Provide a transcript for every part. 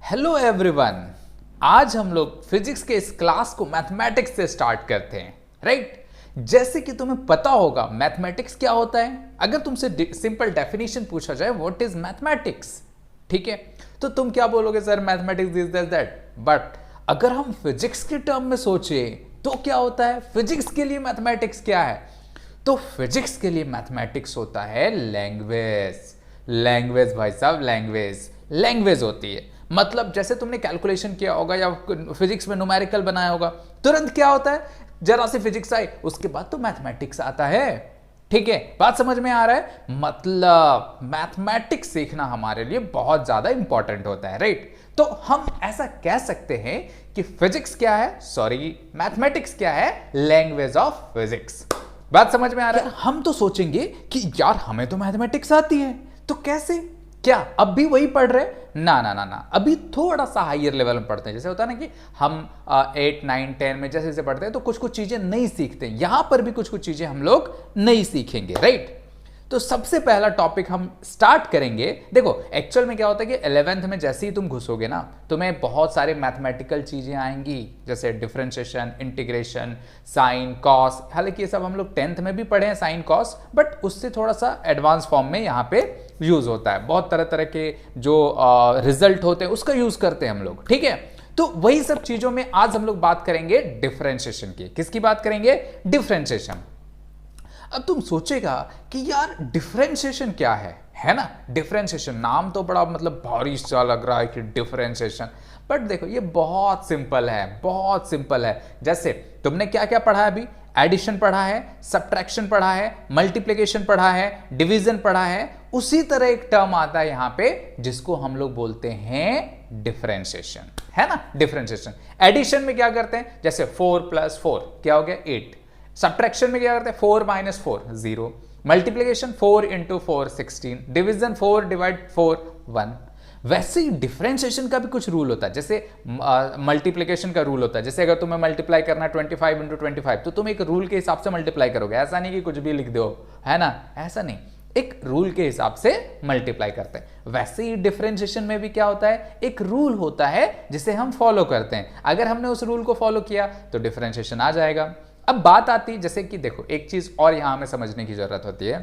Hello everyone. आज हम लोग फिजिक्स के इस क्लास को मैथमेटिक्स से स्टार्ट करते हैं, राइट। जैसे कि तुम्हें पता होगा मैथमेटिक्स क्या होता है। अगर तुमसे सिंपल डेफिनेशन पूछा जाए व्हाट इज मैथमेटिक्स, ठीक है, तो तुम क्या बोलोगे? Sir mathematics this that that. But अगर हम फिजिक्स के टर्म में सोचे तो क्या होता है? फिजिक्स के लिए मैथमेटिक्स क्या है? तो फिजिक्स के लिए मैथमेटिक्स होता है लैंग्वेज। लैंग्वेज भाई साहब, लैंग्वेज होती है। मतलब जैसे तुमने कैलकुलेशन किया होगा या फिजिक्स में न्यूमेरिकल बनाया होगा, तुरंत क्या होता है? जरा सी फिजिक्स आई, उसके बाद तो मैथमेटिक्स आता है। ठीक है, बात समझ में आ रहा है? मतलब मैथमेटिक्स सीखना हमारे लिए बहुत ज्यादा इंपॉर्टेंट होता है, राइट। तो हम ऐसा कह सकते हैं कि फिजिक्स क्या है, सॉरी मैथमेटिक्स क्या है? Language of physics. बात समझ में आ रहा है? हम तो सोचेंगे कि यार हमें तो मैथमेटिक्स आती है, तो कैसे? क्या अब भी वही पढ़ रहे? ना ना ना ना, अभी थोड़ा सा हायर लेवल में पढ़ते हैं। जैसे होता है ना कि हम 8 9 10 में जैसे जैसे पढ़ते हैं तो कुछ कुछ चीजें नहीं सीखते हैं। यहां पर भी कुछ कुछ चीजें हम लोग नहीं सीखेंगे, राइट। तो सबसे पहला टॉपिक हम स्टार्ट करेंगे। देखो एक्चुअल में क्या होता है कि 11th में जैसे ही तुम घुसोगे ना, तुम्हें बहुत सारे मैथमेटिकल चीजें आएंगी, जैसे डिफरेंशिएशन, इंटीग्रेशन, साइन, कॉस। हालांकि ये सब हम लोग 10th में भी पढ़े हैं, साइन कॉस, बट उससे थोड़ा सा एडवांस फॉर्म में यहाँ पे यूज होता है। बहुत तरह तरह के जो रिजल्ट होते हैं उसका यूज करते हैं हम लोग, ठीक है। तो वही सब चीजों में आज हम लोग बात करेंगे डिफरेंशिएशन की। किसकी बात करेंगे? डिफरेंशिएशन। अब तुम सोचेगा कि यार डिफरेंशिएशन क्या है ना। डिफरेंशिएशन नाम तो बड़ा मतलब भारी सा लग रहा है कि डिफरेंशिएशन, बट देखो ये बहुत सिंपल है, बहुत सिंपल है। जैसे तुमने क्या क्या पढ़ा है अभी? एडिशन पढ़ा है, सब्ट्रैक्शन पढ़ा है, मल्टीप्लिकेशन पढ़ा है, डिवीजन पढ़ा है। उसी तरह एक टर्म आता है यहां पे जिसको हम लोग बोलते हैं डिफरेंशिएशन, है ना। डिफरेंशिएशन। एडिशन में क्या करते हैं? जैसे 4 + 4 क्या हो गया? 8। सब्ट्रैक्शन में क्या करते हैं? 4 - 4 0। मल्टीप्लिकेशन 4 × 4 16। डिवीजन 4 / 4 1। वैसे ही डिफरेंशिएशन का भी कुछ रूल होता है। जैसे मल्टीप्लिकेशन का रूल होता है, जैसे अगर तुम्हें मल्टीप्लाई करना 25 × 25 तो तुम एक रूल के हिसाब से मल्टीप्लाई करोगे। ऐसा नहीं कि कुछ भी लिख दो, है ना, ऐसा नहीं, एक रूल के हिसाब से मल्टीप्लाई करते हैं। वैसे ही डिफरेंशिएशन में भी क्या होता है? एक रूल होता है जिसे हम फॉलो करते हैं। अगर हमने उस रूल को फॉलो किया तो डिफरेंशिएशन आ जाएगा। अब बात आती जैसे कि देखो एक चीज और यहां हमें समझने की जरूरत होती है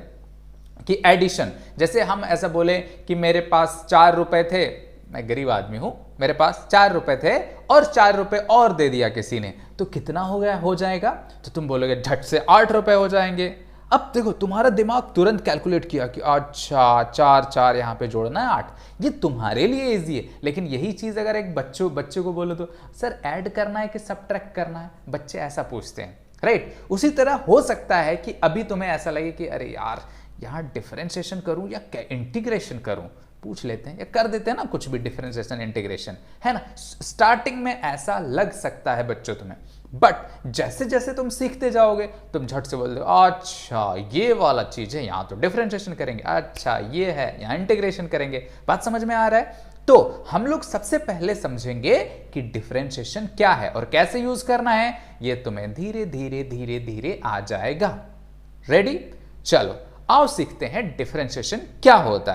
कि एडिशन। जैसे हम ऐसा बोले कि मेरे पास 4 रुपए थे, मैं गरीब आदमी हूं, मेरे पास 4 रुपए थे और 4 रुपए और दे दिया किसी ने, तो कितना हो जाएगा? तो तुम बोलोगे झट से 8 रुपए हो जाएंगे। अब देखो तुम्हारा दिमाग तुरंत कैलकुलेट किया कि अच्छा 4 4 यहां पे जोड़ना है 8। ये तुम्हारे लिए इजी है, लेकिन यही चीज अगर एक बच्चे को बोलो तो सर ऐड करना है कि सब्ट्रैक्ट करना है, बच्चे ऐसा पूछते हैं, राइट। उसी तरह हो सकता है कि अभी तुम्हें ऐसा लगे कि अरे यार यहां डिफरेंशिएशन करूं या इंटीग्रेशन करूं, पूछ लेते हैं या कर देते हैं ना कुछ भी, डिफरेंशिएशन इंटीग्रेशन, है ना। स्टार्टिंग में ऐसा लग सकता है बच्चों तुम्हें, बट जैसे जैसे तुम सीखते जाओगे तुम झट से बोल दो अच्छा ये वाला चीज है, यहां तो डिफरेंशिएशन करेंगे, अच्छा ये है यहां इंटीग्रेशन करेंगे। बात समझ में आ रहा है? तो हम लोग सबसे पहले समझेंगे कि डिफरेंशिएशन क्या है और कैसे यूज करना है। ये तुम्हें धीरे धीरे धीरे धीरे आ जाएगा। रेडी? चलो आओ सीखते हैं डिफरेंशिएशन क्या होता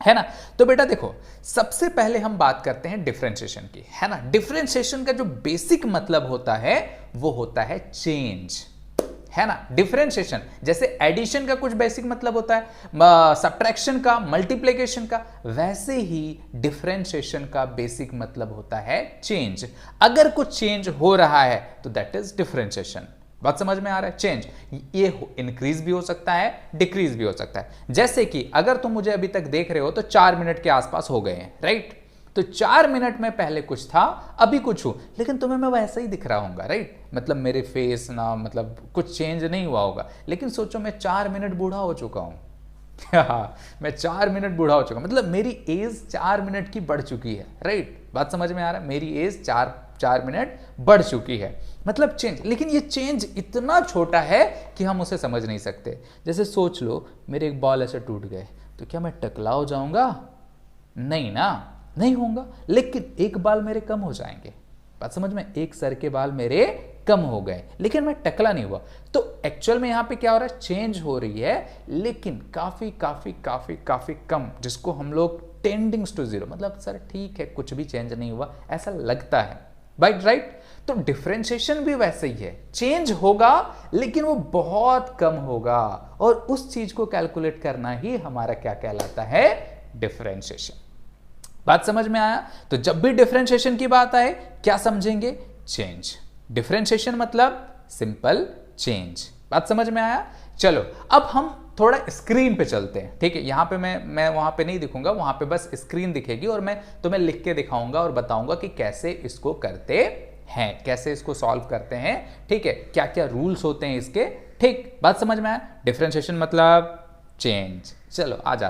है ना। तो बेटा देखो सबसे पहले हम बात करते हैं डिफरेंशिएशन की, है ना। डिफरेंशिएशन का जो बेसिक मतलब होता है वो होता है चेंज, है ना। डिफरेंशिएशन जैसे एडिशन का कुछ बेसिक मतलब होता है, सब्ट्रैक्शन का, मल्टीप्लिकेशन का, वैसे ही डिफरेंशिएशन का बेसिक मतलब होता है चेंज। अगर कुछ चेंज हो रहा है तो दैट इज डिफरेंशिएशन। बात समझ में आ रहा है? चेंज ये इंक्रीज भी हो सकता है, डिक्रीज भी हो सकता है। जैसे कि अगर तुम मुझे अभी तक देख रहे हो तो 4 मिनट के आसपास हो गए हैं, राइट। तो 4 मिनट में पहले कुछ था, अभी कुछ हूं, लेकिन तुम्हें मैं वैसा ही दिख रहा हूंगा, राइट। मतलब मेरे फेस ना, मतलब कुछ चेंज नहीं हुआ होगा, लेकिन सोचो मैं 4 मिनट बूढ़ा हो चुका हूं। मैं 4 मिनट बूढ़ा हो चुका, मतलब मेरी एज 4 मिनट की बढ़ चुकी है, राइट। बात समझ में आ रहा है? मेरी एज 4 मिनट बढ़ चुकी है, मतलब चेंज। लेकिन ये चेंज इतना छोटा है कि हम उसे समझ नहीं सकते। जैसे सोच लो मेरे एक बाल ऐसे टूट गए, तो क्या मैं टकला हो जाऊंगा? नहीं ना, नहीं होऊंगा। लेकिन एक बाल मेरे कम हो जाएंगे। बात समझ में? एक सर के बाल मेरे कम हो गए, लेकिन मैं टकला नहीं हुआ। तो एक्चुअल में यहां पे क्या हो रहा है? चेंज हो रही है, लेकिन काफी काफी काफी काफी कम, जिसको हम लोग टेंडिंग्स टू जीरो, मतलब सर ठीक है कुछ भी चेंज नहीं हुआ ऐसा लगता है, राइट। तो डिफरेंशिएशन भी वैसे ही है, चेंज होगा लेकिन वो बहुत कम होगा, और उस चीज को कैलकुलेट करना ही हमारा क्या कहलाता है, डिफरेंशिएशन। बात समझ में आया? तो जब भी डिफरेंशिएशन की बात आए क्या समझेंगे, चेंज। डिफरेंशिएशन मतलब सिंपल चेंज। बात समझ में आया? चलो अब हम थोड़ा स्क्रीन पे चलते हैं, ठीक है। यहां पे मैं वहां पे नहीं दिखूंगा, वहां पे बस स्क्रीन दिखेगी और मैं तुम्हें लिख के दिखाऊंगा और बताऊंगा कि कैसे इसको करते हैं, कैसे इसको सॉल्व करते हैं, ठीक है, क्या क्या रूल्स होते हैं इसके, ठीक। बात समझ में आया? डिफरेंशिएशन मतलब चेंज। चलो आ जा,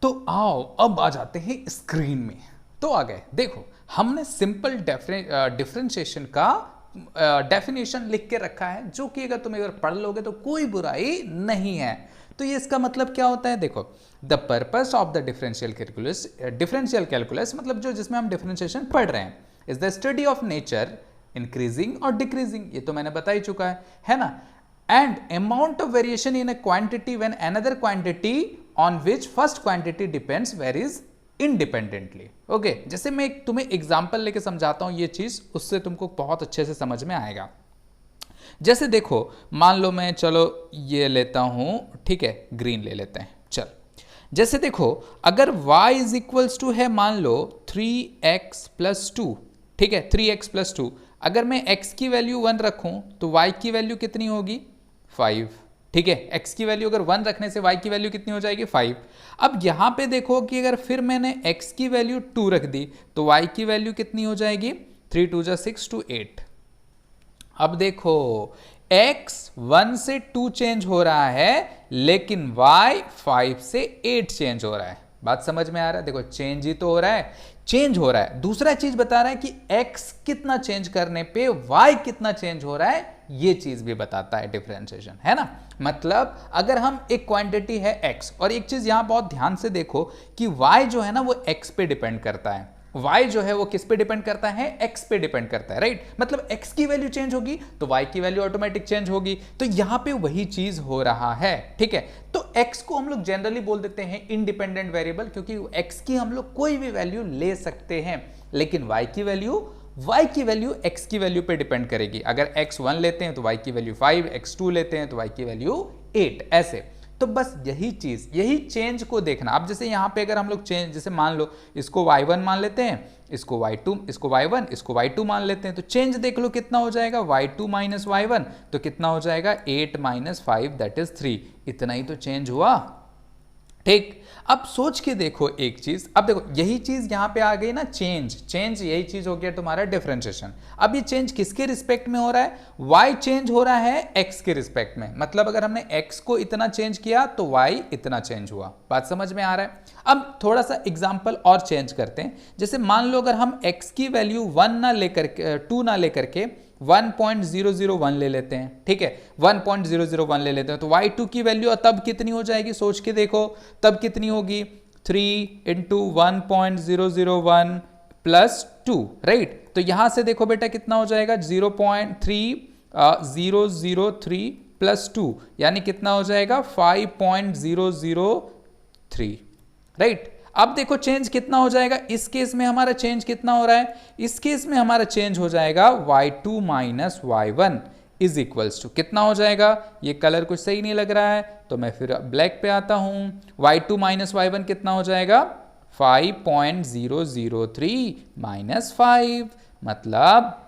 तो आओ अब आ जाते हैं स्क्रीन में। तो आ गए, देखो हमने सिंपल डिफरेंशिएशन का डेफिनेशन लिख के रखा है, जो कि अगर तुम अगर पढ़ लोगे तो कोई बुराई नहीं है। तो ये इसका मतलब क्या होता है, देखो the purpose of the differential calculus मतलब जो जिसमें हम डिफरेंशिएशन पढ़ रहे हैं, is the study of nature increasing और डिक्रीजिंग, ये तो मैंने बता ही चुका है ना। And amount of variation in a quantity when another quantity on which first quantity depends varies independently. Okay, जैसे मैं तुम्हें एग्जांपल लेके समझाता हूं ये चीज, उससे तुमको बहुत अच्छे से समझ में आएगा। जैसे देखो मान लो मैं, चलो ये लेता हूं, ठीक है, ग्रीन ले लेते हैं, चल। जैसे देखो अगर y इज इक्वल्स टू है मान लो 3x प्लस 2, ठीक है, 3x प्लस 2, अगर मैं x की वैल्यू 1 रखूं तो y की वैल्यू कितनी होगी, 5, ठीक है। x की वैल्यू अगर 1 रखने से y की वैल्यू कितनी हो जाएगी, 5। अब यहां पे देखो कि अगर फिर मैंने x की वैल्यू 2 रख दी तो y की वैल्यू कितनी हो जाएगी, 3 2 जा 6 2 8। अब देखो x 1 से 2 चेंज हो रहा है लेकिन y 5 से 8 चेंज हो रहा है। बात समझ में आ रहा है? देखो चेंज ही तो हो रहा है, चेंज हो रहा है। दूसरा चीज बता रहा है कि x कितना चेंज करने पे y कितना चेंज हो रहा है, ये चीज भी बताता है डिफरेंशिएशन, है ना। मतलब अगर हम एक क्वांटिटी है x, और एक चीज यहां बहुत ध्यान से देखो कि y जो है ना वो x पे डिपेंड करता है, y जो है वो किस पे डिपेंड करता है, x पे डिपेंड करता है, राइट। मतलब x की वैल्यू चेंज होगी तो y की वैल्यू ऑटोमेटिक चेंज होगी, तो यहां पे वही चीज हो रहा है, ठीक है। तो x को हम लोग जनरली बोल देते हैं इंडिपेंडेंट वेरिएबल, क्योंकि x की हम लोग कोई भी वैल्यू ले सकते हैं, लेकिन y की वैल्यू x की वैल्यू पे डिपेंड करेगी। अगर x 1 लेते हैं तो y की वैल्यू 5, x 2 लेते हैं तो y की वैल्यू 8, ऐसे। तो बस यही चीज, यही चेंज को देखना। अब जैसे यहां पे अगर हम लोग चेंज, जैसे मान लो इसको y1 मान लेते हैं, इसको y2, इसको y1, इसको y2 मान लेते हैं, तो चेंज देख लो कितना हो जाएगा, y2 माइनस y1, तो कितना हो जाएगा 8 माइनस 5 दैट इज 3। इतना ही तो चेंज हुआ, ठीक। अब सोच के देखो एक चीज, अब देखो यही चीज यहां पे आ गई ना, चेंज यही चीज हो गया तुम्हारा डिफरेंशिएशन। अब ये चेंज किसके रिस्पेक्ट में हो रहा है, y चेंज हो रहा है x के रिस्पेक्ट में। मतलब अगर हमने x को इतना चेंज किया तो y इतना चेंज हुआ। बात समझ में आ रहा है? अब थोड़ा सा एग्जांपल और चेंज करते हैं। जैसे मान लो अगर हम x की वैल्यू 1 ना लेकर के 2 ना लेकर के 1.001 ले लेते हैं, ठीक है, 1.001 ले लेते हैं, तो y2 की वैल्यू तब कितनी हो जाएगी, सोच के देखो तब कितनी होगी, 3 इंटू 1.001 प्लस 2, राइट। तो यहां से देखो बेटा कितना हो जाएगा, 0.3003 प्लस 2, यानी कितना हो जाएगा 5.003, राइट। अब देखो चेंज कितना हो जाएगा, इस केस में हमारा चेंज कितना हो रहा है, इस केस में हमारा चेंज हो जाएगा y2 minus y1 is equals to कितना हो जाएगा, ये कलर कुछ सही नहीं लग रहा है तो मैं फिर ब्लैक पे आता हूं, y2 माइनस y1 कितना हो जाएगा 5.003 माइनस 5, मतलब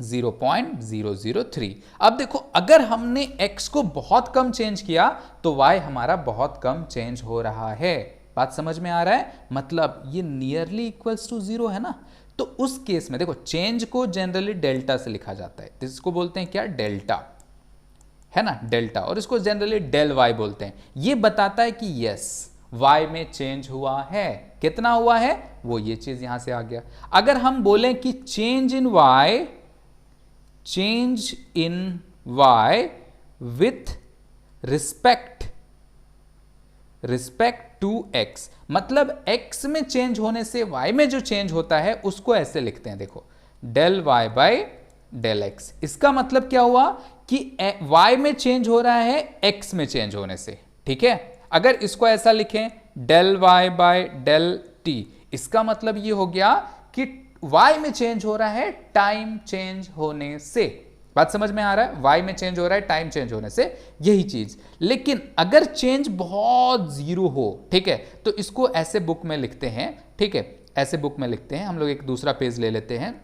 0.003। अब देखो अगर हमने x को बहुत कम चेंज किया तो y हमारा बहुत कम चेंज हो रहा है। बात समझ में आ रहा है? मतलब ये नियरली इक्वल्स टू 0 है ना, तो उस केस में देखो चेंज को जनरली डेल्टा से लिखा जाता है, इसको बोलते हैं क्या, डेल्टा, है ना, डेल्टा, और इसको जनरली डेल वाई बोलते हैं। ये बताता है कि यस y में चेंज हुआ है, कितना हुआ है वो ये चीज यहां से आ गया। अगर हम बोलें कि change in y with respect to x, मतलब x में चेंज होने से y में जो चेंज होता है उसको ऐसे लिखते हैं, देखो del y by del x। इसका मतलब क्या हुआ कि y में चेंज हो रहा है x में चेंज होने से, ठीक है। अगर इसको ऐसा लिखें del y by del t. इसका मतलब ये हो गया कि y में चेंज हो रहा है टाइम चेंज होने से। बात समझ में आ रहा है? y में चेंज हो रहा है टाइम चेंज होने से, यही चीज। लेकिन अगर चेंज बहुत जीरो हो, ठीक है, तो इसको ऐसे बुक में लिखते हैं, ठीक है, ऐसे बुक में लिखते हैं हम लोग। एक दूसरा पेज ले लेते हैं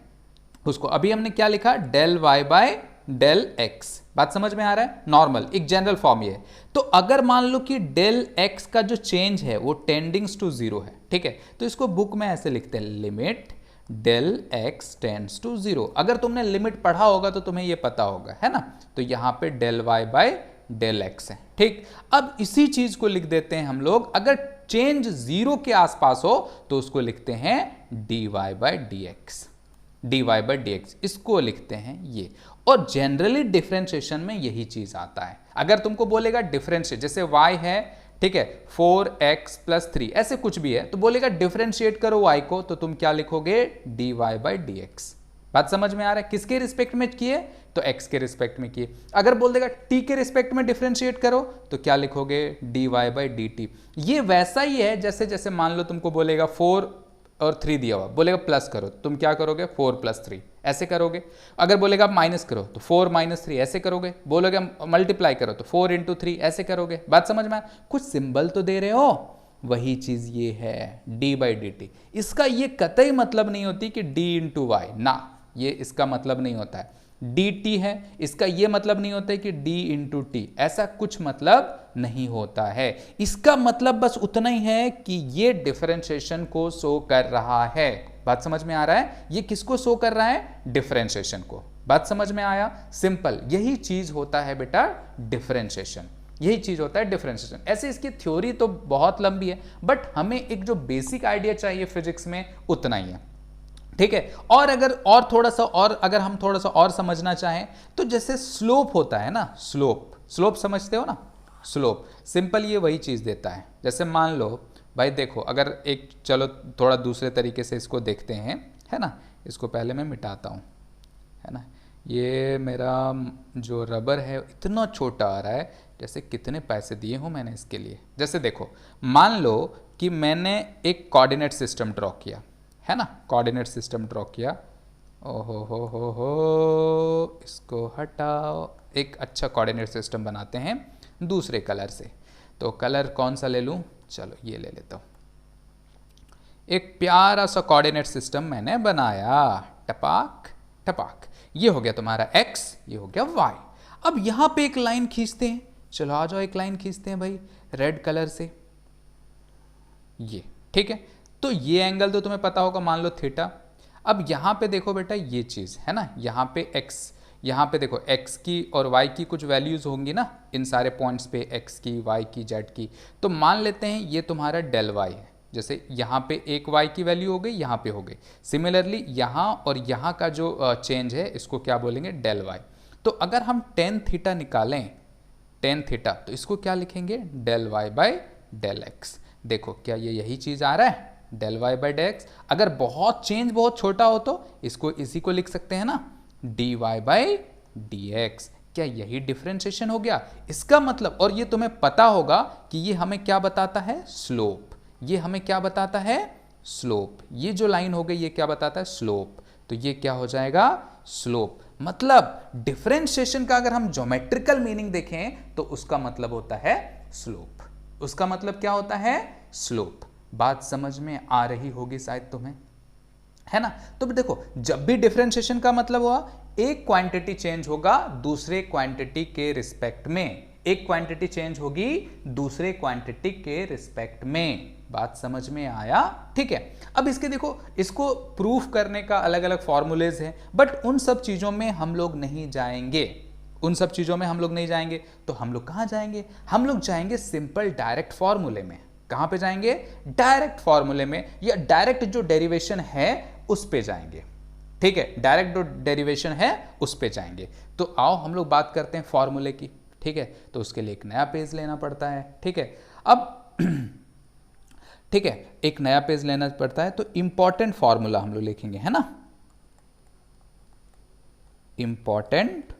उसको। अभी हमने क्या लिखा? Del y by del x. बात समझ में आ रहा है? नॉर्मल एक जनरल फॉर्म ये है। तो अगर मान लो कि डेल एक्स का जो चेंज है वो टेंडिंग्स टू जीरो है, ठीक है, तो इसको बुक में ऐसे लिखते हैं, limit del x tends to zero. अगर तुमने लिमिट पढ़ा होगा तो तुम्हें ये पता होगा, है ना? तो यहां पे del y by del x है, ठीक। अब इसी चीज को लिख देते हैं हम लोग, अगर चेंज जीरो के आसपास हो तो उसको लिखते हैं d y by d x, d y by d x, इसको लिखते हैं ये। और जनरली डिफरेंशिएशन में यही चीज आता है। अगर तुमको बोलेगा डिफरेंशिएट, जैसे y है, ठीक है, 4x प्लस 3 ऐसे कुछ भी है, तो बोलेगा डिफरेंशिएट करो y को, तो तुम क्या लिखोगे? D y by d x. बात समझ में आ रहा है? किसके रिस्पेक्ट में किए? तो x के रिस्पेक्ट में किए। अगर बोल देगा t के रिस्पेक्ट में डिफरेंशिएट करो, तो क्या लिखोगे? D y by d t. ये वैसा ही है जैसे जैसे मान लो तुमको बोलेगा 4 और 3 दिया हुआ, बोलेगा प्लस करो, तुम क्या करोगे? 4 प्लस 3 ऐसे करोगे। अगर बोलेगा माइनस करो तो 4 माइनस 3 ऐसे करोगे। बोलोगे मल्टीप्लाई करो तो 4 इंटू 3 ऐसे करोगे। बात समझ में आया? कुछ सिंबल तो दे रहे हो, वही चीज ये है डी बाई डी टी। इसका ये कतई मतलब नहीं होती कि डी इंटू वाई, ना, ये इसका मतलब नहीं होता है। डी टी है, इसका यह मतलब नहीं होता है कि डी इंटू टी, ऐसा कुछ मतलब नहीं होता है। इसका मतलब बस उतना ही है कि ये डिफरेंशिएशन को शो कर रहा है। बात समझ में आ रहा है? ये किसको शो कर रहा है? डिफरेंशिएशन को। बात समझ में आया? सिंपल यही चीज होता है बेटा डिफरेंशिएशन, यही चीज होता है डिफरेंशिएशन। ऐसे इसकी थ्योरी तो बहुत लंबी है, बट हमें एक जो बेसिक आइडिया चाहिए फिजिक्स में उतना ही है, ठीक है। और अगर और थोड़ा सा और अगर हम थोड़ा सा और समझना चाहें तो जैसे स्लोप होता है ना, स्लोप, स्लोप समझते हो ना? स्लोप सिंपल ये वही चीज देता है। जैसे मान लो भाई देखो, अगर एक, चलो थोड़ा दूसरे तरीके से इसको देखते हैं, है ना? इसको पहले मैं मिटाता हूं, है ना? ये मेरा जो रबर है इतना छोटा आ रहा है, जैसे कितने पैसे दिए हूं मैंने इसके लिए। जैसे देखो, मान लो कि मैंने एक कोऑर्डिनेट सिस्टम ड्रॉ किया, है ना? कोऑर्डिनेट सिस्टम ड्रॉ किया। ओहो हो, इसको हटाओ। एक अच्छा कोऑर्डिनेट सिस्टम बनाते हैं दूसरे कलर से। तो कलर कौन सा ले लूं? चलो ये ले लेता हूं। एक प्यारा सा कोऑर्डिनेट सिस्टम मैंने बनाया, टपाक टपाक। ये हो गया तुम्हारा x, ये हो गया y। अब यहां पे एक लाइन खींचते हैं। चलो आ जाओ, एक लाइन खींचते हैं भाई रेड कलर से, ये, ठीक है। तो ये एंगल तो तुम्हें पता होगा, मान लो थीटा। अब यहां पे देखो बेटा ये चीज है ना, यहां पे x, यहां पे देखो x की और y की कुछ वैल्यूज होंगी ना इन सारे पॉइंट्स पे, x की, y की, z की। तो मान लेते हैं ये तुम्हारा डेल y है। जैसे यहाँ पे एक y की वैल्यू हो गई, यहाँ पे हो गई। सिमिलरली यहाँ और यहाँ का जो चेंज है इसको क्या बोलेंगे? Del y। तो अगर हम टेन थीटा निकालें, टेन थीटा, तो इसको क्या लिखेंगे? Del y by del x। देखो क्या ये यही चीज आ रहा है? Del y by del x. अगर बहुत चेंज बहुत छोटा हो तो इसको इसी को लिख सकते हैं ना, d y by d x. क्या यही डिफरेंशिएशन हो गया? इसका मतलब, और ये तुम्हें पता होगा कि ये हमें क्या बताता है? स्लोप। ये हमें क्या बताता है? स्लोप। ये जो लाइन हो गई ये क्या बताता है? स्लोप। तो ये क्या हो जाएगा? स्लोप। मतलब डिफरेंशिएशन का अगर हम ज्योमेट्रिकल मीनिंग देखें तो उसका मतलब होता है स्लोप। उसका मतलब क्या होता है? स्लोप। बात समझ में आ रही होगी शायद तुम्हें, है ना? तो देखो, जब भी डिफरेंशिएशन का मतलब हुआ, एक क्वांटिटी चेंज होगा दूसरे क्वांटिटी के रिस्पेक्ट में, एक क्वांटिटी चेंज होगी दूसरे क्वांटिटी के रिस्पेक्ट में। बात समझ में आया? ठीक है। अब इसके देखो, इसको प्रूफ करने का अलग अलग फॉर्मूलेज हैं, बट उन सब चीजों में हम लोग नहीं जाएंगे, उन सब चीजों में हम लोग नहीं जाएंगे। तो हम लोग कहां जाएंगे? हम लोग जाएंगे सिंपल डायरेक्ट फॉर्मूले में। कहां पे जाएंगे? डायरेक्ट फॉर्मूले में, या डायरेक्ट जो डेरिवेशन है उस पे जाएंगे। ठीक है, डायरेक्ट जो डेरिवेशन है उस पे जाएंगे। तो आओ हम लोग बात करते हैं फॉर्मूले की। ठीक है, तो उसके लिए एक नया पेज लेना पड़ता है। ठीक है, अब ठीक है, एक नया पेज लेना पड़ता है। तो इंपॉर्टेंट फॉर्मूला हम लोग लिखेंगे, है ना? इंपॉर्टेंट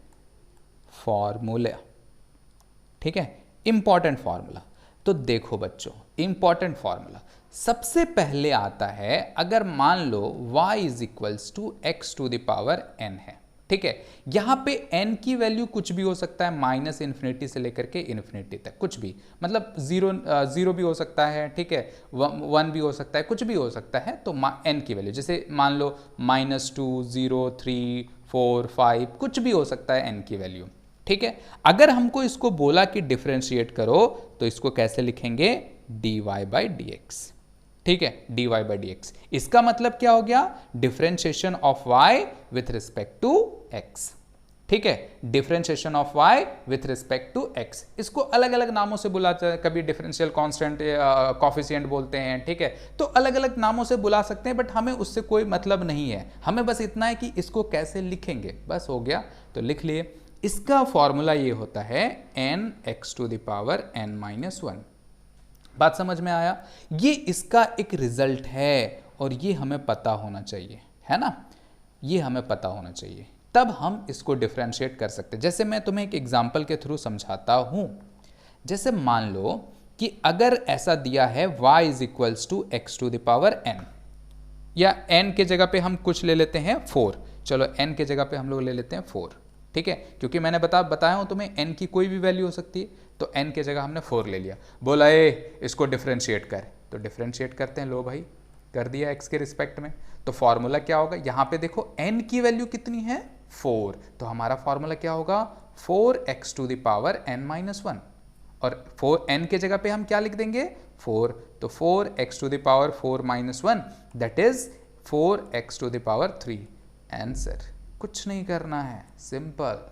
फॉर्मूला, ठीक है, इंपॉर्टेंट फॉर्मूला। तो देखो बच्चों, इंपॉर्टेंट फॉर्मूला सबसे पहले आता है, अगर मान लो y is equals to x to the power n है, ठीक है। यहां पे n की वैल्यू कुछ भी हो सकता है, माइनस इन्फिनिटी से लेकर के इन्फिनिटी तक, कुछ भी, मतलब जीरो भी हो सकता है, ठीक है, 1 भी हो सकता है, कुछ भी हो सकता है। तो n की वैल्यू जैसे मान लो -2, 0, 3, 4, 5, कुछ भी हो सकता है n की वैल्यू, ठीक है। अगर हमको इसको बोला कि डिफरेंशिएट करो, तो इसको कैसे लिखेंगे, dy बाई डी एक्स, ठीक है, dy बाई डी एक्स। इसका मतलब क्या हो गया, differentiation of y with respect to x, ठीक है, differentiation of y with respect to x। इसको अलग अलग नामों से बुलाते हैं, कभी डिफरेंशियल कांस्टेंट कॉफिशिएंट बोलते हैं, ठीक है, तो अलग अलग नामों से बुला सकते हैं, बट हमें उससे कोई मतलब नहीं है, हमें बस इतना है कि इसको कैसे लिखेंगे, बस हो गया। तो लिख लिए, इसका फॉर्मूला ये होता है n x to the power n minus 1। बात समझ में आया, ये इसका एक रिजल्ट है और ये हमें पता होना चाहिए, है ना, ये हमें पता होना चाहिए, तब हम इसको डिफरेंशिएट कर सकते हैं। जैसे मैं तुम्हें एक एग्जांपल के थ्रू समझाता हूं। जैसे मान लो कि अगर ऐसा दिया है y is equals to x to the power n, या n के जगह पे हम कुछ ले लेते हैं 4, चलो n के जगह पे हम लोग ले लेते हैं 4, ठीक है, क्योंकि मैंने बताया हूं तुम्हें n की कोई भी वैल्यू हो सकती है, तो n के जगह हमने 4 ले लिया, बोला इसको डिफरेंशिएट कर, तो डिफरेंशिएट करते हैं, लो भाई कर दिया x के रिस्पेक्ट में। तो फॉर्मूला क्या होगा, यहां पे देखो n की वैल्यू कितनी है 4, तो हमारा फॉर्मूला क्या होगा 4x to the power n minus 1, और 4n के जगह पे हम क्या लिख देंगे 4, तो 4x to the power 4 minus 1 that is 4x to the power 3। Answer, कुछ नहीं करना है, सिंपल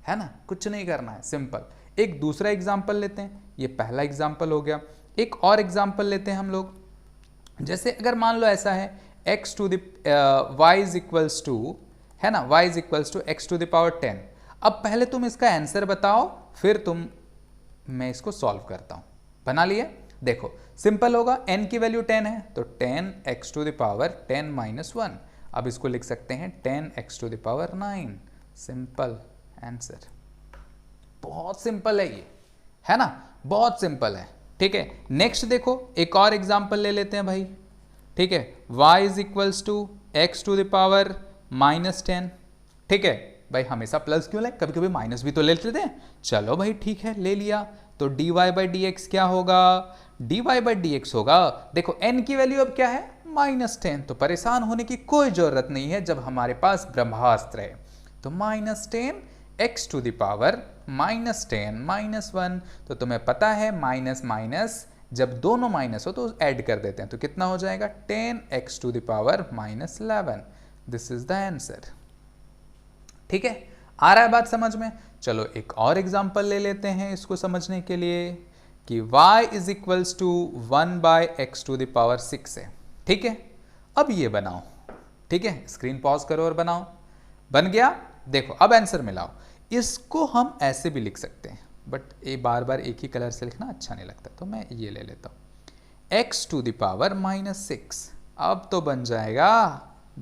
है ना, कुछ नहीं करना है, सिंपल। एक दूसरा एग्जाम्पल लेते हैं, ये पहला एग्जाम्पल हो गया। एक और एग्जाम्पल लेते हैं हम लोग, जैसे अगर मान लो ऐसा है x to the y is equals to, है ना, y is equals to x to the power 10। अब पहले तुम इसका आंसर बताओ, फिर मैं इसको सॉल्व करता हूं। बना लिए, देखो सिंपल होगा, n की वैल्यू 10 है, तो 10x to the power 10 minus 1। अब इसको लिख सकते हैं 10x to the power 9, simple answer. बहुत सिंपल है ये, है ना, बहुत सिंपल है, ठीक है। नेक्स्ट देखो, एक और एग्जांपल ले लेते हैं भाई, ठीक है, y is equals to x to the power minus 10, ठीक है भाई, हमेशा प्लस क्यों ले, कभी कभी माइनस भी तो ले लेते हैं, चलो भाई ठीक है ले लिया। तो dy बाई डी एक्स क्या होगा, dy बाई डी एक्स होगा, देखो n की वैल्यू अब क्या है -10, तो परेशान होने की कोई जरूरत नहीं है जब हमारे पास ब्रह्मास्त्र है। तो -10 x to the power -10 minus 1, तो तुम्हें पता है माइनस माइनस जब दोनों माइनस हो तो ऐड कर देते हैं, तो कितना हो जाएगा 10x to the power -11। This is the answer, ठीक है, आ रहा है बात समझ में। चलो एक और एग्जांपल ले लेते हैं इसको समझने के लिए, कि y is equals to 1 by x to the power 6 है, ठीक है। अब ये बनाओ, ठीक है, स्क्रीन पॉज करो और बनाओ, बन गया। देखो अब आंसर मिलाओ, इसको हम ऐसे भी लिख सकते हैं, बट ये बार बार एक ही कलर से लिखना अच्छा नहीं लगता, तो मैं ये ले लेता हूं, x टू द पावर -6। अब तो बन जाएगा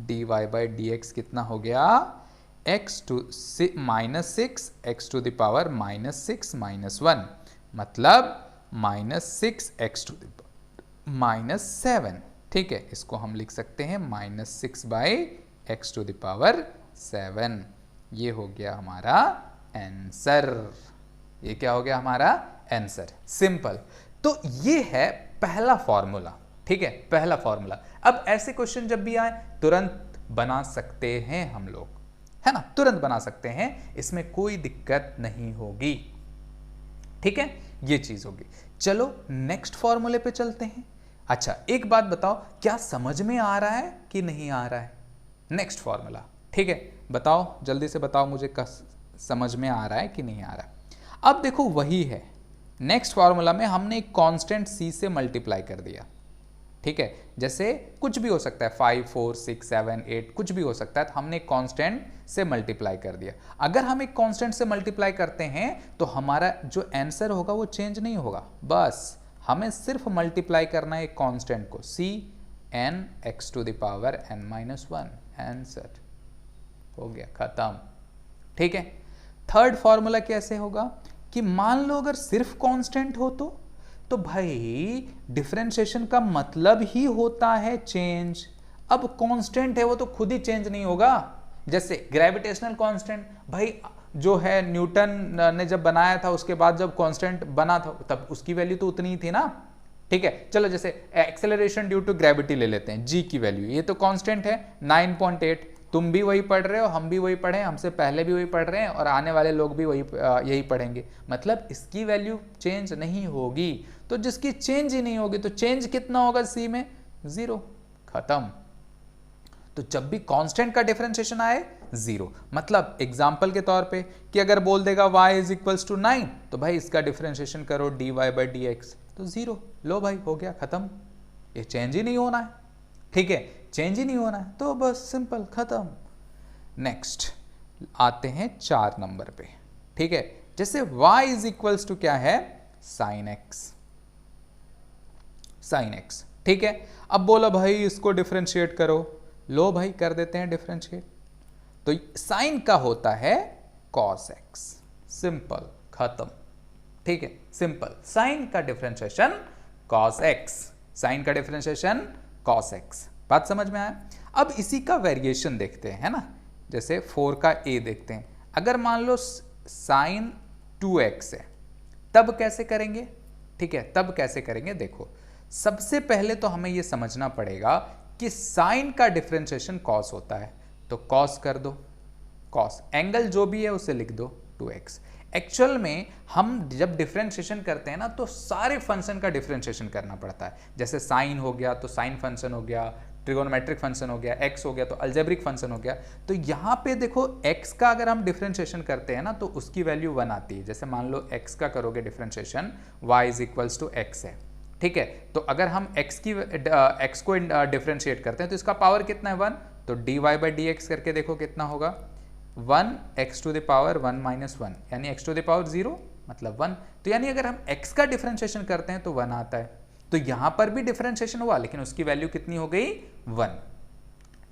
dy बाई डी एक्स, कितना हो गया x to -6 x to the power -6 minus 1, मतलब -6x टू द -7, ठीक है, इसको हम लिख सकते हैं -6 by x to the power 7। ये हो गया हमारा आंसर, ये क्या हो गया हमारा आंसर, सिंपल। तो ये है पहला फॉर्मूला, ठीक है, पहला फॉर्मूला। अब ऐसे क्वेश्चन जब भी आए तुरंत बना सकते हैं हम लोग, है ना, तुरंत बना सकते हैं, इसमें कोई दिक्कत नहीं होगी, ठीक है, ये चीज होगी। चलो नेक्स्ट फॉर्मूले पे चलते हैं। अच्छा एक बात बताओ, क्या समझ में आ रहा है कि नहीं आ रहा है नेक्स्ट फॉर्मूला, ठीक है, बताओ जल्दी से बताओ मुझे, समझ में आ रहा है कि नहीं आ रहा है। अब देखो वही है, नेक्स्ट फॉर्मूला में हमने एक कांस्टेंट c से मल्टीप्लाई कर दिया, ठीक है, जैसे कुछ भी हो सकता है 5, 4, 6, 7, 8 कुछ भी हो सकता है, तो हमने एक कांस्टेंट से मल्टीप्लाई कर दिया। अगर हम एक कांस्टेंट से मल्टीप्लाई करते हैं तो हमारा जो आंसर होगा वो चेंज नहीं होगा, बस हमें सिर्फ मल्टीप्लाई करना है एक कांस्टेंट को, c n x to the power n minus 1, answer हो गया, खत्म, ठीक है। थर्ड फॉर्मूला कैसे होगा, कि मान लो अगर सिर्फ कांस्टेंट हो तो तो भाई डिफरेंशिएशन का मतलब ही होता है चेंज। अब कांस्टेंट है वो तो खुद ही चेंज नहीं होगा। जैसे ग्रेविटेशनल कांस्टेंट भाई जो है न्यूटन ने जब बनाया था उसके बाद जब कांस्टेंट बना था तब उसकी वैल्यू तो उतनी ही थी ना। ठीक है, चलो जैसे एक्सेलरेशन ड्यू टू ग्रेविटी ले लेते हैं, जी की वैल्यू, ये तो कांस्टेंट है 9.8। तुम भी वही पढ़ रहे हो, हम भी वही पढ़े, हमसे पहले भी वही पढ़ रहे हैं और आने वाले लोग भी वही यही पढ़ेंगे। मतलब इसकी वैल्यू चेंज नहीं होगी। तो जिसकी चेंज ही नहीं होगी तो चेंज कितना होगा सी में? 0, खत्म। तो जब भी कांस्टेंट का डिफरेंशिएशन आए 0। मतलब एग्जांपल के तौर पे कि अगर बोल देगा y इज इक्वल्स टू 9 तो भाई इसका डिफरेंशिएशन करो dy बाई डी एक्स तो 0। लो भाई हो गया, खत्म। ये चेंज ही नहीं होना है। ठीक है, चेंज ही नहीं होना है तो बस सिंपल, खत्म। नेक्स्ट आते हैं 4 नंबर पे। ठीक है, जैसे y इज इक्वल्स टू क्या है? Sine x. साइन एक्स, ठीक है। अब बोला भाई इसको डिफरेंशिएट करो। लो भाई कर देते हैं डिफरेंशिएट। तो साइन का होता है कॉस एक्स। सिंपल, खत्म। ठीक है, सिंपल। साइन का डिफरेंशिएशन कॉस एक्स, साइन का डिफरेंशिएशन कॉस एक्स। बात समझ में आया? अब इसी का वेरिएशन देखते हैं, है ना। जैसे 4 का ए देखते हैं। अगर मान लो साइन 2x है तब कैसे करेंगे? ठीक है, तब कैसे करेंगे देखो। सबसे पहले तो हमें यह समझना पड़ेगा कि साइन का डिफरेंशिएशन कॉस होता है, तो कॉस कर दो। कॉस एंगल जो भी है उसे लिख दो 2x। एक्चुअल में हम जब डिफरेंशिएशन करते हैं ना तो सारे फंक्शन का डिफरेंशिएशन करना पड़ता है। जैसे साइन हो गया तो साइन फंक्शन हो गया, ट्रिगोनोमेट्रिक फंक्शन हो गया, x हो गया तो अलजेब्रिक फंक्शन हो गया। तो यहाँ पे देखो x का अगर हम डिफरेंशिएशन करते हैं ना तो उसकी वैल्यू 1 आती है। जैसे मान लो x का करोगे differentiation, y is equals to x है। ठीक है, तो अगर हम x को डिफरेंशिएट करते हैं तो इसका पावर कितना है? 1। तो dy बाई डी एक्स करके देखो कितना होगा? 1 x to the power 1 minus 1 यानी x टू द पावर 0 मतलब 1। तो यानी अगर हम x का डिफरेंशिएशन करते हैं तो 1 आता है। तो यहां पर भी डिफरेंशिएशन हुआ लेकिन उसकी वैल्यू कितनी हो गई? 1।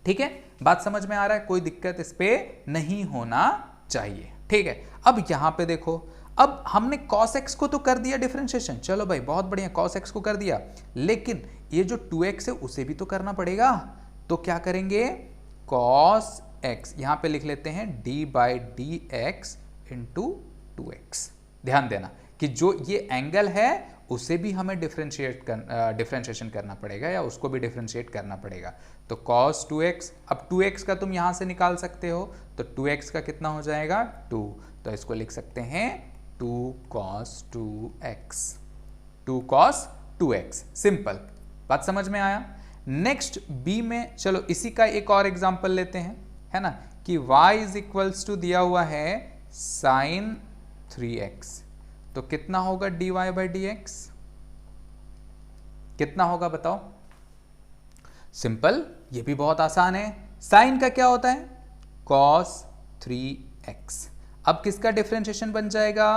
ठीक है, बात समझ में आ रहा है? कोई दिक्कत इस पे नहीं होना चाहिए। ठीक है, अब यहां पे देखो, अब हमने cos x को तो कर दिया डिफरेंशिएशन, चलो भाई बहुत बढ़िया, cos x को कर दिया, लेकिन ये जो 2x है उसे भी तो करना पड़ेगा। तो क्या करेंगे? cos x यहां पे लिख लेते हैं d by d x into 2x। ध्यान देना कि जो ये एंगल है उसे भी हमें डिफरेंशिएशन करना पड़ेगा या उसको भी डिफरेंशिएट करना पड़ेगा। तो cos 2x, अब 2x का तुम यहां से निकाल सकते हो तो 2x का कितना हो जाएगा? 2। तो इसको लिख सकते हैं 2 cos 2x। 2 cos 2x, simple. बात समझ में आया? नेक्स्ट बी में चलो इसी का एक और एग्जांपल लेते हैं, है ना, कि y इज इक्वल्स टू दिया हुआ है साइन 3x। तो कितना होगा dy बाई डी एक्स? कितना होगा बताओ? सिंपल, ये भी बहुत आसान है। साइन का क्या होता है? cos 3x। अब किसका डिफरेंशिएशन बन जाएगा?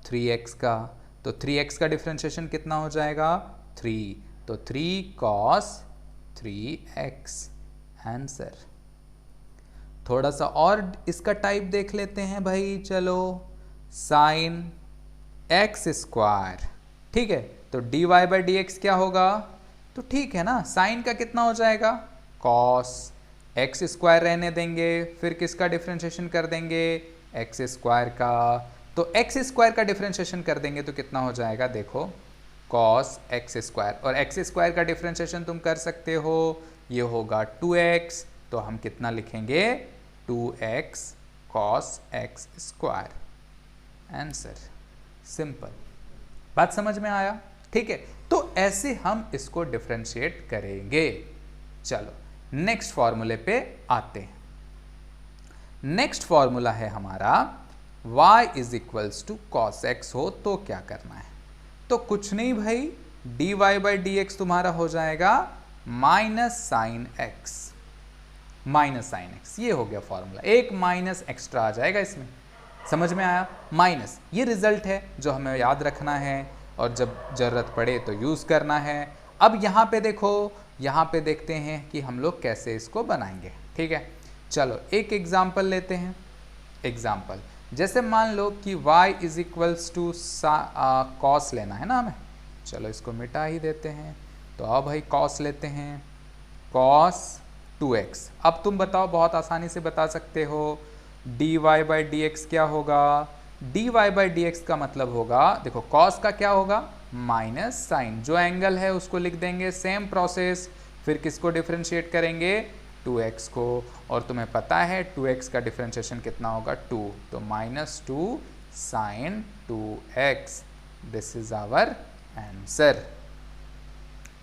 3x का। तो 3x का डिफरेंशिएशन कितना हो जाएगा? 3। तो 3 cos 3x आंसर। थोड़ा सा और इसका टाइप देख लेते हैं भाई, चलो साइन x स्क्वायर। ठीक है, तो dy बाई डी एक्स क्या होगा? तो ठीक है ना, साइन का कितना हो जाएगा? cos x स्क्वायर रहने देंगे, फिर किसका डिफरेंशिएशन कर देंगे? x स्क्वायर का। तो x स्क्वायर का डिफरेंशिएशन कर देंगे तो कितना हो जाएगा? देखो cos x स्क्वायर, और x स्क्वायर का डिफरेंशिएशन तुम कर सकते हो, ये होगा 2x। तो हम कितना लिखेंगे? 2x cos x square answer. Simple, बात समझ में आया? ठीक है, तो ऐसे हम इसको डिफरेंशिएट करेंगे। चलो नेक्स्ट फॉर्मूले पे आते हैं। नेक्स्ट फॉर्मूला है हमारा y is equals to cos x हो तो क्या करना है? तो कुछ नहीं भाई, dy बाई डी एक्स तुम्हारा हो जाएगा minus sine x. Minus sine x, ये हो गया फॉर्मूला। एक माइनस एक्स्ट्रा आ जाएगा इसमें, समझ में आया? माइनस, ये रिजल्ट है जो हमें याद रखना है और जब जरूरत पड़े तो यूज करना है। अब यहाँ पे देखो, यहाँ पे देखते हैं कि हम लोग कैसे इसको बनाएंगे। ठीक है, चलो एक एग्जाम्पल लेते हैं। एग्जाम्पल जैसे मान लो कि y is equals to cos लेना है ना हमें। चलो इसको मिटा ही देते हैं। तो अब भाई कॉस लेते हैं, कॉस 2x। अब तुम बताओ, बहुत आसानी से बता सकते हो, dy बाई डी एक्स क्या होगा? dy बाई डी एक्स का मतलब होगा, देखो कॉस का क्या होगा? माइनस साइन, जो एंगल है उसको लिख देंगे, सेम प्रोसेस। फिर किसको डिफ्रेंशिएट करेंगे? 2x को। और तुम्हें पता है 2x का डिफ्रेंशिएशन कितना होगा? 2। तो -2 sin 2x, this is our answer.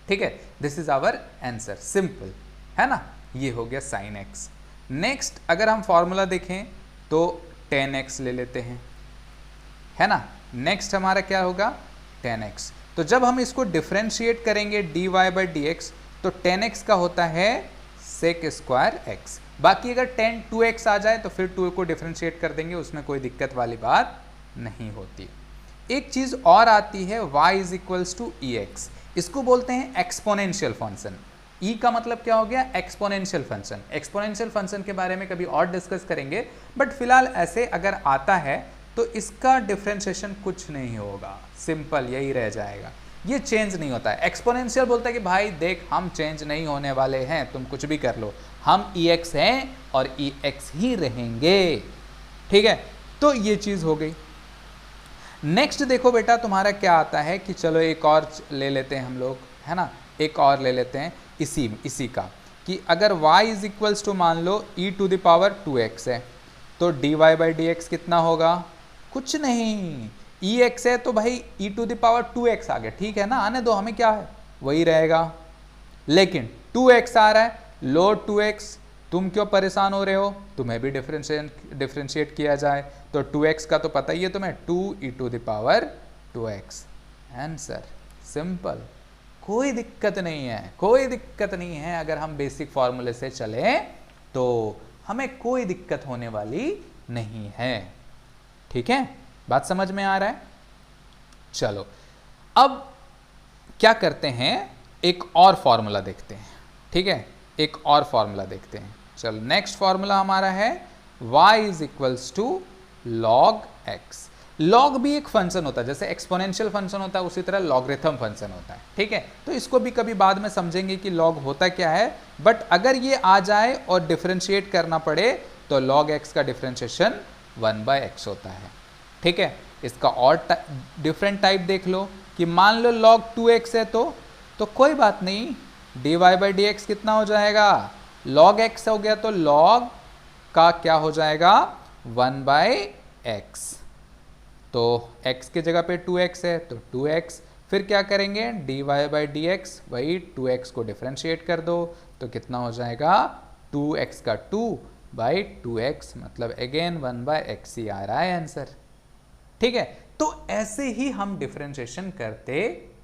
ठीक है, this is our answer, simple है ना। ये हो गया साइन x। नेक्स्ट अगर हम फॉर्मूला देखें तो 10x ले लेते हैं, है ना। नेक्स्ट हमारा क्या होगा? 10x। तो जब हम इसको डिफ्रेंशिएट करेंगे dy बाई डी एक्स, तो 10x का होता है सेक स्क्वायर x। बाकी अगर 2x आ जाए तो फिर 2 को डिफ्रेंशिएट कर देंगे, उसमें कोई दिक्कत वाली बात नहीं होती। एक चीज और आती है y is equals to e x, इसको बोलते हैं एक्सपोनेंशियल फंक्शन। ई का मतलब क्या हो गया? Exponential function. एक्सपोनेंशियल फंक्शन के बारे में कभी और डिस्कस करेंगे, बट फिलहाल ऐसे अगर आता है तो इसका डिफ्रेंशिएशन कुछ नहीं होगा, सिंपल यही रह जाएगा, ये चेंज नहीं होता है। एक्सपोनेंशियल बोलता है कि भाई देख हम चेंज नहीं होने वाले हैं, तुम कुछ भी कर लो, हम ई एक्स हैं और ई एक्स ही रहेंगे। ठीक है, तो ये चीज हो गई। नेक्स्ट देखो बेटा तुम्हारा क्या आता है कि चलो एक और ले लेते हैं हम लोग, है ना। एक और ले लेते हैं इसी का, कि अगर y इज इक्वल्स टू मान लो e to the power 2x है, तो dy बाई डी एक्स कितना होगा? कुछ नहीं, ex है तो भाई e to the power 2x आ गया, ठीक है ना, आने दो, हमें क्या है वही रहेगा। लेकिन 2x आ रहा है, लो 2x, तुम क्यों परेशान हो रहे हो, तुम्हें भी डिफ्रेंशिएट किया जाए। तो 2x का तो पता ही है तुम्हें, 2e to the power 2x, answer, simple, कोई दिक्कत नहीं है, कोई दिक्कत नहीं है। अगर हम बेसिक फॉर्मूले से चलें तो हमें कोई दिक्कत होने वाली नहीं है। ठीक है, बात समझ में आ रहा है? चलो अब क्या करते हैं, एक और फॉर्मूला देखते हैं। ठीक है, एक और फॉर्मूला देखते हैं। चलो नेक्स्ट फॉर्मूला हमारा है y is equals to log x। Log भी एक फंक्शन होता है, जैसे एक्सपोनेंशियल फंक्शन होता है उसी तरह लॉगरिथम फंक्शन होता है। ठीक है, तो इसको भी कभी बाद में समझेंगे कि लॉग होता क्या है, बट अगर ये आ जाए और डिफरेंशिएट करना पड़े तो लॉग x का डिफरेंशिएशन 1/x होता है। ठीक है, इसका और डिफरेंट टाइप देख लो कि मान लो log 2x है तो कोई बात नहीं, dy बाई डी एक्स कितना हो जाएगा? log x हो गया तो log का क्या हो जाएगा? 1/x। तो x की जगह पे 2x है तो 2x, फिर क्या करेंगे? dy बाई डी एक्स, वही 2x को डिफरेंशिएट कर दो तो कितना हो जाएगा? 2x का 2/2x, मतलब अगेन 1/x ही आ रहा है आंसर। ठीक है, तो ऐसे ही हम डिफरेंशिएशन करते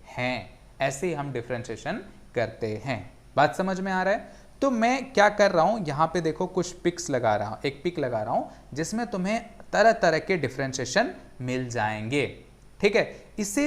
हैं, ऐसे ही हम डिफरेंशिएशन करते हैं। बात समझ में आ रहा है? तो मैं क्या कर रहा हूं, यहां पे देखो कुछ पिक्स लगा रहा हूं, एक पिक लगा रहा हूं जिसमें तुम्हें तरह तरह के डिफरेंशिएशन मिल जाएंगे। ठीक है, इसे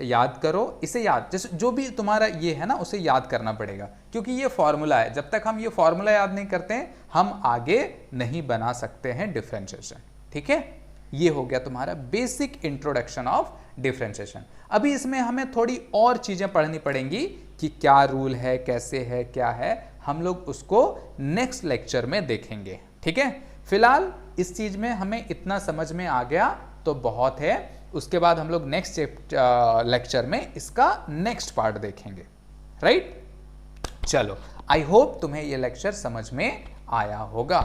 याद करो, इसे याद, जैसे जो भी तुम्हारा ये है ना उसे याद करना पड़ेगा, क्योंकि ये फॉर्मूला है, जब तक हम ये फॉर्मूला याद नहीं करते हैं हम आगे नहीं बना सकते हैं डिफरेंशिएशन। ठीक है, ये हो गया तुम्हारा बेसिक इंट्रोडक्शन ऑफ डिफरेंशिएशन। अभी इसमें हमें थोड़ी और चीजें पढ़नी पड़ेंगी कि क्या रूल है, कैसे है, क्या है, हम लोग उसको नेक्स्ट लेक्चर में देखेंगे। ठीक है, फिलहाल इस चीज में हमें इतना समझ में आ गया तो बहुत है, उसके बाद हम लोग नेक्स्ट लेक्चर में इसका नेक्स्ट पार्ट देखेंगे। राइट, चलो आई होप तुम्हें यह लेक्चर समझ में आया होगा।